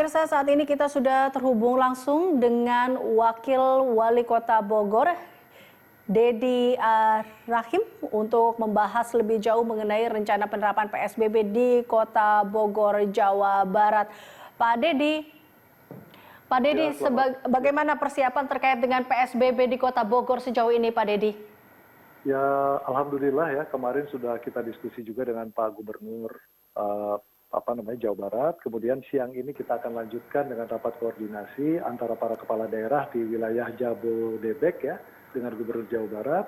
pemirsa, saat ini kita sudah terhubung langsung dengan Wakil Wali Kota Bogor, Dedi Rahim, untuk membahas lebih jauh mengenai rencana penerapan PSBB di Kota Bogor, Jawa Barat. Pak Dedi, bagaimana persiapan terkait dengan PSBB di Kota Bogor sejauh ini, Pak Dedi? Ya, alhamdulillah ya, kemarin sudah kita diskusi juga dengan Pak Gubernur Jawa Barat. Kemudian siang ini kita akan lanjutkan dengan rapat koordinasi antara para kepala daerah di wilayah Jabodebek ya dengan Gubernur Jawa Barat,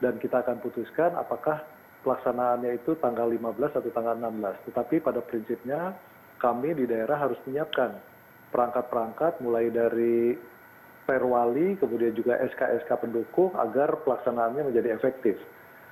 dan kita akan putuskan apakah pelaksanaannya itu tanggal 15 atau tanggal 16. Tetapi pada prinsipnya kami di daerah harus menyiapkan perangkat-perangkat mulai dari perwali, kemudian juga SK-SK pendukung agar pelaksanaannya menjadi efektif.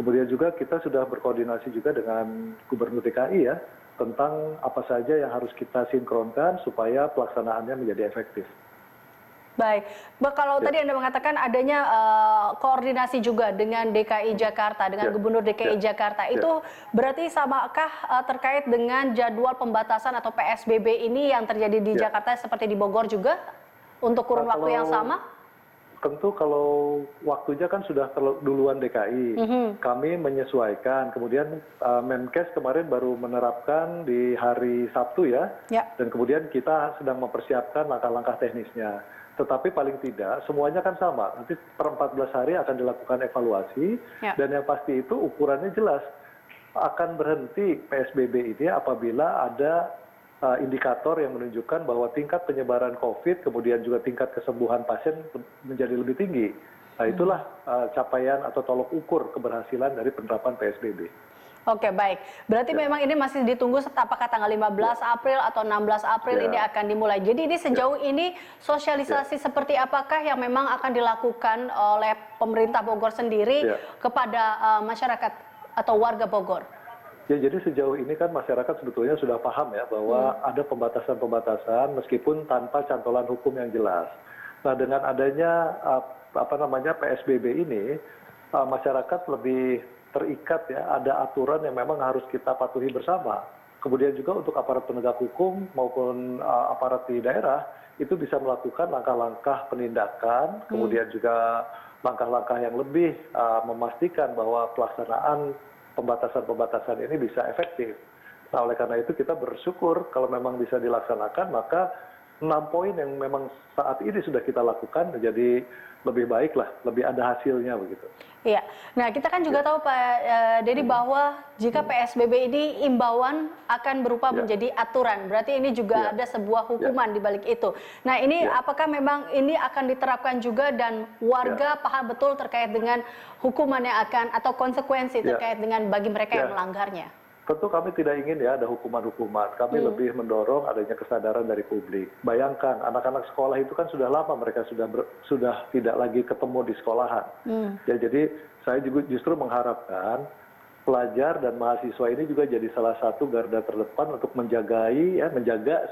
Kemudian juga kita sudah berkoordinasi juga dengan Gubernur DKI ya, tentang apa saja yang harus kita sinkronkan supaya pelaksanaannya menjadi efektif. Baik, kalau tadi Anda mengatakan adanya koordinasi juga dengan DKI Jakarta, dengan Gubernur DKI Jakarta, itu berarti samakah terkait dengan jadwal pembatasan atau PSBB ini yang terjadi di Jakarta seperti di Bogor juga untuk kurun waktu yang sama? Tentu kalau waktunya kan sudah duluan DKI, kami menyesuaikan. Kemudian Menkes kemarin baru menerapkan di hari Sabtu ya, dan kemudian kita sedang mempersiapkan langkah-langkah teknisnya. Tetapi paling tidak semuanya kan sama, nanti per 14 hari akan dilakukan evaluasi, dan yang pasti itu ukurannya jelas. Akan berhenti PSBB ini apabila ada indikator yang menunjukkan bahwa tingkat penyebaran COVID, kemudian juga tingkat kesembuhan pasien menjadi lebih tinggi. Nah itulah capaian atau tolok ukur keberhasilan dari penerapan PSBB. Oke, baik. Berarti memang ini masih ditunggu apakah tanggal 15 April atau 16 April ini akan dimulai. Jadi ini sejauh ini sosialisasi seperti apakah yang memang akan dilakukan oleh pemerintah Bogor sendiri kepada masyarakat atau warga Bogor? Ya, jadi sejauh ini kan masyarakat sebetulnya sudah paham ya bahwa ada pembatasan-pembatasan meskipun tanpa cantolan hukum yang jelas. Nah, dengan adanya PSBB ini, masyarakat lebih terikat ya, ada aturan yang memang harus kita patuhi bersama. Kemudian juga untuk aparat penegak hukum maupun aparat di daerah itu bisa melakukan langkah-langkah penindakan, kemudian juga langkah-langkah yang lebih memastikan bahwa pelaksanaan pembatasan-pembatasan ini bisa efektif. Nah, oleh karena itu kita bersyukur kalau memang bisa dilaksanakan, maka 6 poin yang memang saat ini sudah kita lakukan menjadi lebih baik lah, lebih ada hasilnya begitu. Iya, nah kita kan juga tahu Pak Dedi bahwa jika PSBB ini imbauan akan berubah menjadi aturan, berarti ini juga ada sebuah hukuman di balik itu. Nah ini apakah memang ini akan diterapkan juga dan warga paham betul terkait dengan hukuman yang akan atau konsekuensi terkait dengan bagi mereka yang melanggarnya? Tentu kami tidak ingin ya ada hukuman-hukuman. Kami lebih mendorong adanya kesadaran dari publik. Bayangkan anak-anak sekolah itu kan sudah lama mereka sudah tidak lagi ketemu di sekolahan. Ya, jadi saya juga justru mengharapkan pelajar dan mahasiswa ini juga jadi salah satu garda terdepan untuk menjaga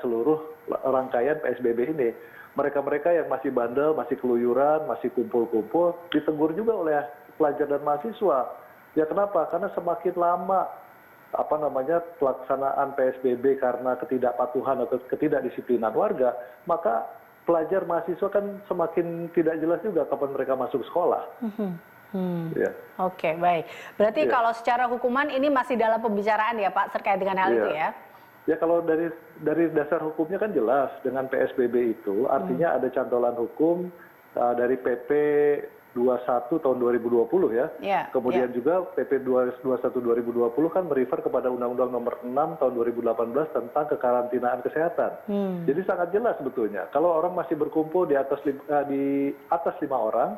seluruh rangkaian PSBB ini. Mereka-mereka yang masih bandel, masih keluyuran, masih kumpul-kumpul, ditegur juga oleh pelajar dan mahasiswa. Ya kenapa? Karena semakin lama pelaksanaan PSBB karena ketidakpatuhan atau ketidakdisiplinan warga, maka pelajar mahasiswa kan semakin tidak jelas juga kapan mereka masuk sekolah. Oke, baik. Berarti kalau secara hukuman ini masih dalam pembicaraan ya Pak terkait dengan hal itu ya? Ya kalau dari dasar hukumnya kan jelas dengan PSBB itu artinya ada cantolan hukum dari PP 21 tahun 2020 ya. Kemudian juga PP 21 2020 kan merefer kepada Undang-Undang Nomor 6 tahun 2018 tentang kekarantinaan kesehatan. Jadi sangat jelas sebetulnya. Kalau orang masih berkumpul di atas 5 orang,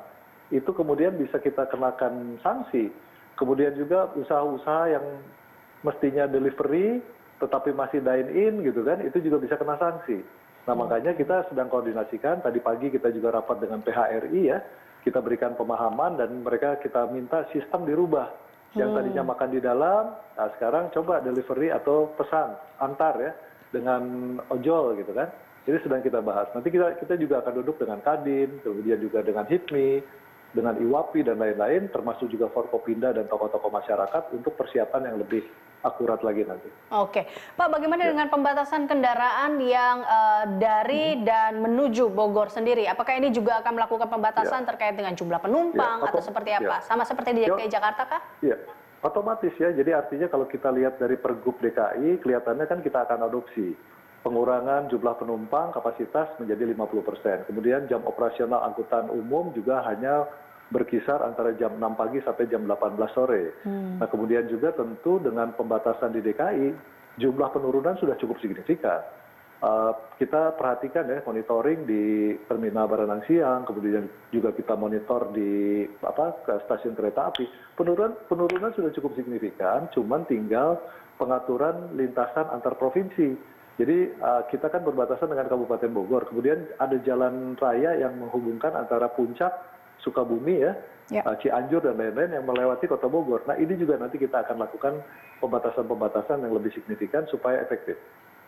itu kemudian bisa kita kenakan sanksi. Kemudian juga usaha-usaha yang mestinya delivery tetapi masih dine in gitu kan, itu juga bisa kena sanksi. Nah, makanya kita sedang koordinasikan. Tadi pagi kita juga rapat dengan PHRI ya. Kita berikan pemahaman dan kita minta sistem dirubah. Yang tadinya makan di dalam, nah sekarang coba delivery atau pesan antar ya dengan ojol gitu kan. Jadi sedang kita bahas. Nanti kita juga akan duduk dengan Kadin, kemudian juga dengan HIPMI, dengan IWAPI dan lain-lain, termasuk juga Forkopimda dan tokoh-tokoh masyarakat untuk persiapan yang lebih akurat lagi nanti. Oke, Pak, bagaimana dengan pembatasan kendaraan yang dari dan menuju Bogor sendiri? Apakah ini juga akan melakukan pembatasan terkait dengan jumlah penumpang atau seperti apa? Sama seperti di DKI Jakarta kah? Iya, otomatis ya. Jadi artinya kalau kita lihat dari Pergub DKI, kelihatannya kan kita akan adopsi pengurangan jumlah penumpang kapasitas menjadi 50%. Kemudian jam operasional angkutan umum juga hanya berkisar antara jam 6 pagi sampai jam 18 sore. Nah, kemudian juga tentu dengan pembatasan di DKI, jumlah penurunan sudah cukup signifikan. Kita perhatikan ya, monitoring di Terminal Baranang Siang, kemudian juga kita monitor di stasiun kereta api. Penurunan sudah cukup signifikan, cuman tinggal pengaturan lintasan antar provinsi. Jadi kita kan berbatasan dengan Kabupaten Bogor, kemudian ada jalan raya yang menghubungkan antara Puncak, Sukabumi ya, Cianjur dan lain-lain yang melewati Kota Bogor. Nah, ini juga nanti kita akan lakukan pembatasan-pembatasan yang lebih signifikan supaya efektif.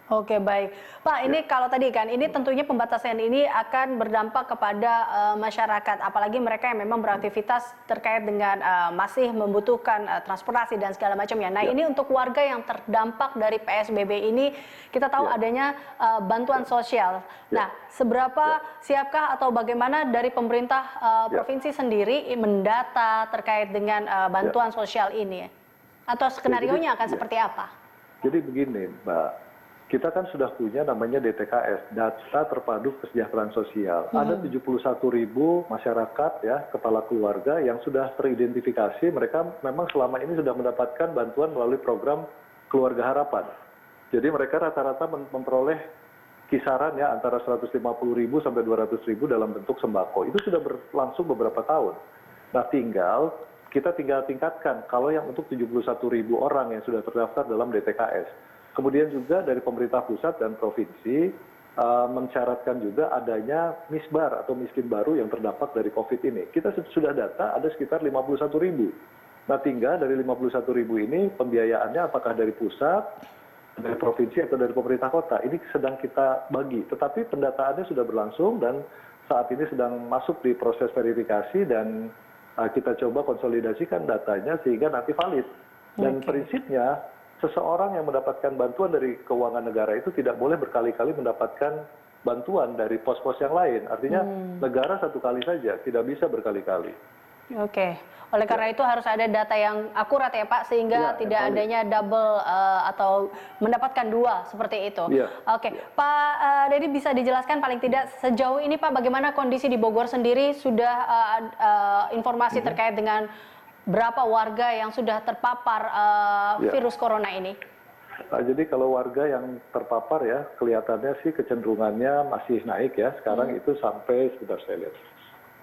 Oke, baik. Pak, ini kalau tadi kan, ini tentunya pembatasan ini akan berdampak kepada masyarakat, apalagi mereka yang memang beraktivitas terkait dengan masih membutuhkan transportasi dan segala macamnya. Nah, ini untuk warga yang terdampak dari PSBB ini, kita tahu adanya bantuan sosial. Nah, seberapa siapkah atau bagaimana dari pemerintah provinsi sendiri mendata terkait dengan bantuan sosial ini? Atau skenarionya akan seperti apa? Jadi begini, Mbak. Kita kan sudah punya namanya DTKS, Data Terpadu Kesejahteraan Sosial. Ada 71.000 masyarakat ya, kepala keluarga yang sudah teridentifikasi, mereka memang selama ini sudah mendapatkan bantuan melalui program Keluarga Harapan. Jadi mereka rata-rata memperoleh kisaran ya antara 150.000 sampai 200.000 dalam bentuk sembako. Itu sudah berlangsung beberapa tahun. Nah, kita tinggal tingkatkan kalau yang untuk 71.000 orang yang sudah terdaftar dalam DTKS. Kemudian juga dari pemerintah pusat dan provinsi mensyaratkan juga adanya misbar atau miskin baru yang terdampak dari COVID ini. Kita sudah data ada sekitar 51.000. Nah, tinggal dari 51.000 ini pembiayaannya apakah dari pusat, dari provinsi atau dari pemerintah kota. Ini sedang kita bagi. Tetapi pendataannya sudah berlangsung dan saat ini sedang masuk di proses verifikasi dan kita coba konsolidasikan datanya sehingga nanti valid. Dan prinsipnya seseorang yang mendapatkan bantuan dari keuangan negara itu tidak boleh berkali-kali mendapatkan bantuan dari pos-pos yang lain. Artinya negara satu kali saja, tidak bisa berkali-kali. Oke, oleh karena itu harus ada data yang akurat ya Pak, sehingga tidak adanya double atau mendapatkan dua seperti itu. Oke, Pak Dedi bisa dijelaskan paling tidak sejauh ini Pak, bagaimana kondisi di Bogor sendiri, sudah informasi terkait dengan berapa warga yang sudah terpapar virus corona ini? Jadi kalau warga yang terpapar ya, kelihatannya sih kecenderungannya masih naik ya. Sekarang itu sampai, sebentar saya lihat.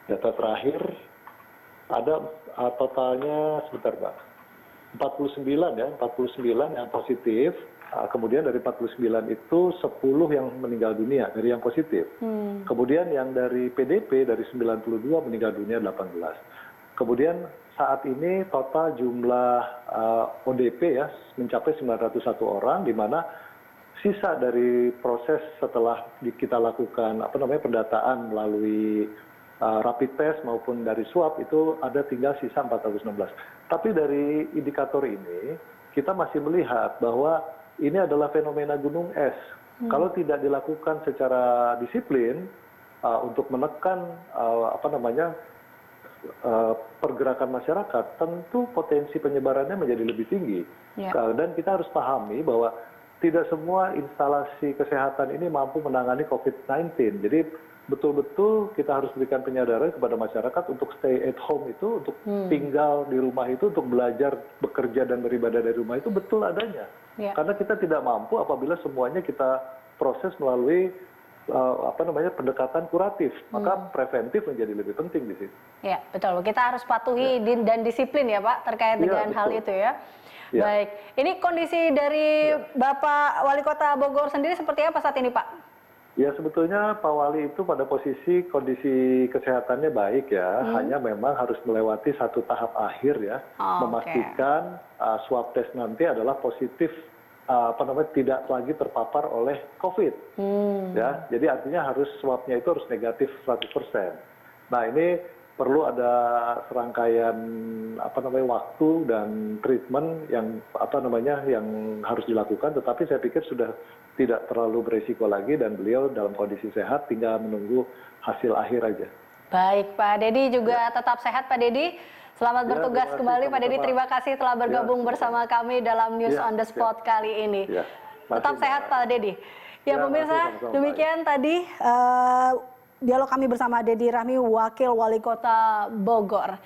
Data terakhir, ada totalnya, sebentar Mbak, 49 ya, 49 yang positif. Kemudian dari 49 itu 10 yang meninggal dunia dari yang positif. Kemudian yang dari PDP, dari 92 meninggal dunia 18. Kemudian saat ini total jumlah ODP ya mencapai 901 orang, di mana sisa dari proses setelah kita lakukan pendataan melalui rapid test maupun dari swab itu ada tinggal sisa 416. Tapi dari indikator ini kita masih melihat bahwa ini adalah fenomena gunung es. Kalau tidak dilakukan secara disiplin untuk menekan pergerakan masyarakat, tentu potensi penyebarannya menjadi lebih tinggi. Dan kita harus pahami bahwa tidak semua instalasi kesehatan ini mampu menangani COVID-19. Jadi betul-betul kita harus berikan penyadaran kepada masyarakat untuk stay at home itu, untuk tinggal di rumah itu, untuk belajar, bekerja dan beribadah dari rumah itu betul adanya. Karena kita tidak mampu apabila semuanya kita proses melalui pendekatan kuratif, maka preventif menjadi lebih penting di situ. Ya, betul. Kita harus patuhi dan disiplin ya Pak terkait dengan hal itu ya. Baik, ini kondisi dari Bapak Wali Kota Bogor sendiri seperti apa saat ini Pak? Ya sebetulnya Pak Wali itu pada posisi kondisi kesehatannya baik ya, hanya memang harus melewati satu tahap akhir ya, memastikan swab test nanti adalah positif, tidak lagi terpapar oleh COVID. Ya, jadi artinya harus swabnya itu harus negatif 100%. Nah ini perlu ada serangkaian waktu dan treatment yang yang harus dilakukan, tetapi saya pikir sudah tidak terlalu beresiko lagi dan beliau dalam kondisi sehat, tinggal menunggu hasil akhir aja. Baik, Pak Dedi juga tetap sehat, Pak Dedi. Selamat bertugas kembali, Pak Dedi. Terima kasih telah bergabung bersama kami dalam News on the Spot kali ini. Tetap sehat, Pak Dedi. Ya, pemirsa, demikian tadi dialog kami bersama Dedi Rahmi, Wakil Wali Kota Bogor.